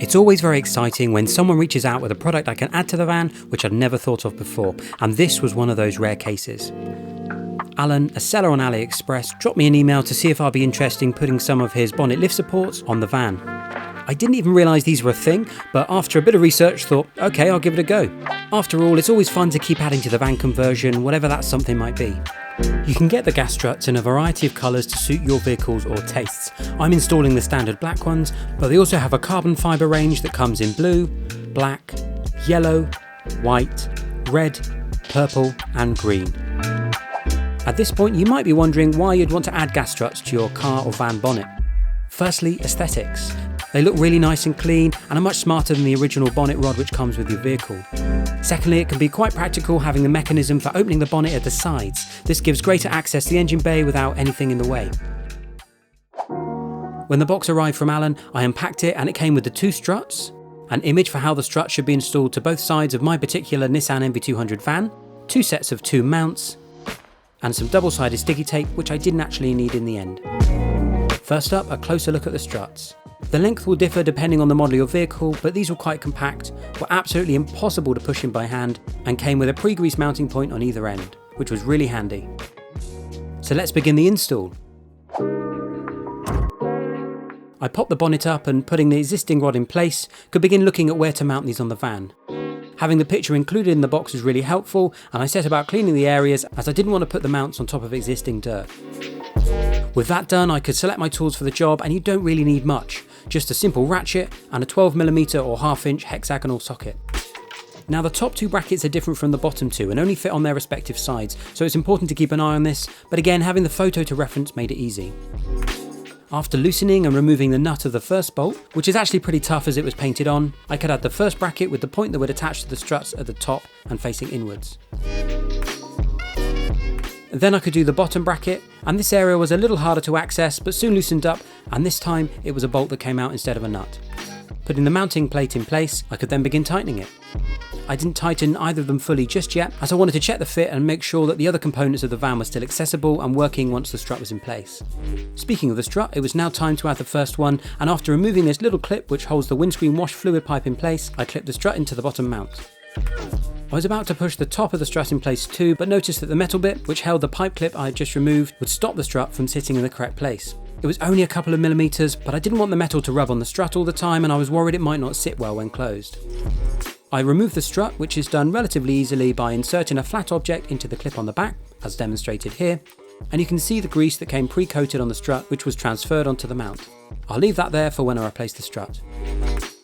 It's always very exciting when someone reaches out with a product I can add to the van which I'd never thought of before, and this was one of those rare cases. Alan, a seller on AliExpress, dropped me an email to see if I'd be interested in putting some of his bonnet lift supports on the van. I didn't even realise these were a thing, but after a bit of research thought, okay, I'll give it a go. After all, it's always fun to keep adding to the van conversion, whatever that something might be. You can get the gas struts in a variety of colours to suit your vehicles or tastes. I'm installing the standard black ones, but they also have a carbon fibre range that comes in blue, black, yellow, white, red, purple and green. At this point you might be wondering why you'd want to add gas struts to your car or van bonnet. Firstly, aesthetics. They look really nice and clean and are much smarter than the original bonnet rod which comes with your vehicle. Secondly, it can be quite practical having the mechanism for opening the bonnet at the sides. This gives greater access to the engine bay without anything in the way. When the box arrived from Alan, I unpacked it and it came with the 2 struts, an image for how the struts should be installed to both sides of my particular Nissan NV200 van, 2 sets of 2 mounts, and some double-sided sticky tape which I didn't actually need in the end. First up, a closer look at the struts. The length will differ depending on the model of your vehicle, but these were quite compact, were absolutely impossible to push in by hand, and came with a pre-greased mounting point on either end, which was really handy. So let's begin the install. I popped the bonnet up and, putting the existing rod in place, could begin looking at where to mount these on the van. Having the picture included in the box was really helpful, and I set about cleaning the areas as I didn't want to put the mounts on top of existing dirt. With that done, I could select my tools for the job, and you don't really need much, just a simple ratchet and a 12mm or 1/2 inch hexagonal socket. Now the top 2 brackets are different from the bottom 2 and only fit on their respective sides, so it's important to keep an eye on this, but again having the photo to reference made it easy. After loosening and removing the nut of the first bolt, which is actually pretty tough as it was painted on, I could add the first bracket with the point that would attach to the struts at the top and facing inwards. Then I could do the bottom bracket, and this area was a little harder to access but soon loosened up, and this time it was a bolt that came out instead of a nut. Putting the mounting plate in place, I could then begin tightening it. I didn't tighten either of them fully just yet, as I wanted to check the fit and make sure that the other components of the van were still accessible and working once the strut was in place. Speaking of the strut, it was now time to add the first one, and after removing this little clip which holds the windscreen wash fluid pipe in place, I clipped the strut into the bottom mount. I was about to push the top of the strut in place too, but noticed that the metal bit, which held the pipe clip I had just removed, would stop the strut from sitting in the correct place. It was only a couple of millimeters, but I didn't want the metal to rub on the strut all the time, and I was worried it might not sit well when closed. I removed the strut, which is done relatively easily by inserting a flat object into the clip on the back, as demonstrated here, and you can see the grease that came pre-coated on the strut which was transferred onto the mount. I'll leave that there for when I replace the strut.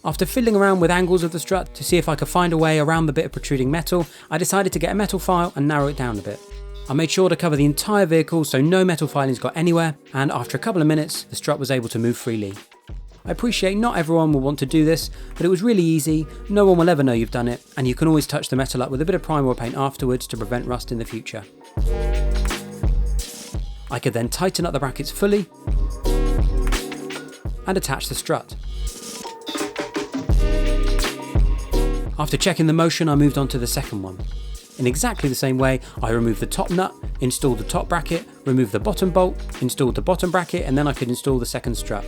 After fiddling around with angles of the strut to see if I could find a way around the bit of protruding metal, I decided to get a metal file and narrow it down a bit. I made sure to cover the entire vehicle so no metal filings got anywhere, and after a couple of minutes the strut was able to move freely. I appreciate not everyone will want to do this, but it was really easy, no one will ever know you've done it, and you can always touch the metal up with a bit of primer or paint afterwards to prevent rust in the future. I could then tighten up the brackets fully and attach the strut. After checking the motion, I moved on to the second one. In exactly the same way, I removed the top nut, installed the top bracket, removed the bottom bolt, installed the bottom bracket, and then I could install the second strut.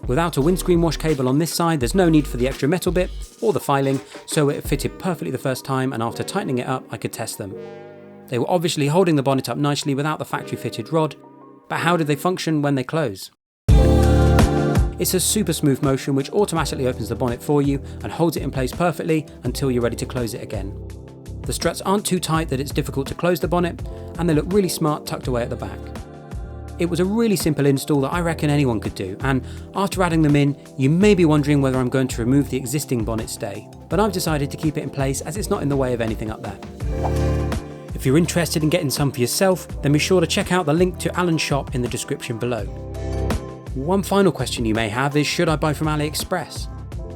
Without a windscreen wash cable on this side, there's no need for the extra metal bit or the filing, so it fitted perfectly the first time, and after tightening it up, I could test them. They were obviously holding the bonnet up nicely without the factory fitted rod, but how did they function when they close? It's a super smooth motion which automatically opens the bonnet for you and holds it in place perfectly until you're ready to close it again. The struts aren't too tight that it's difficult to close the bonnet, and they look really smart tucked away at the back. It was a really simple install that I reckon anyone could do, and after adding them in, you may be wondering whether I'm going to remove the existing bonnet stay, but I've decided to keep it in place as it's not in the way of anything up there. If you're interested in getting some for yourself, then be sure to check out the link to Alan's shop in the description below. One final question you may have is, should I buy from AliExpress?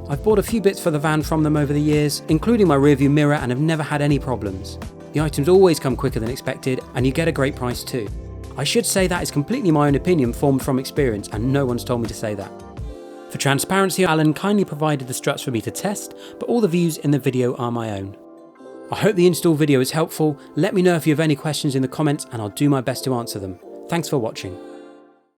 I've bought a few bits for the van from them over the years, including my rearview mirror, and have never had any problems. The items always come quicker than expected, and you get a great price too. I should say that is completely my own opinion formed from experience, and no one's told me to say that. For transparency, Alan kindly provided the struts for me to test, but all the views in the video are my own. I hope the install video is helpful. Let me know if you have any questions in the comments and I'll do my best to answer them. Thanks for watching.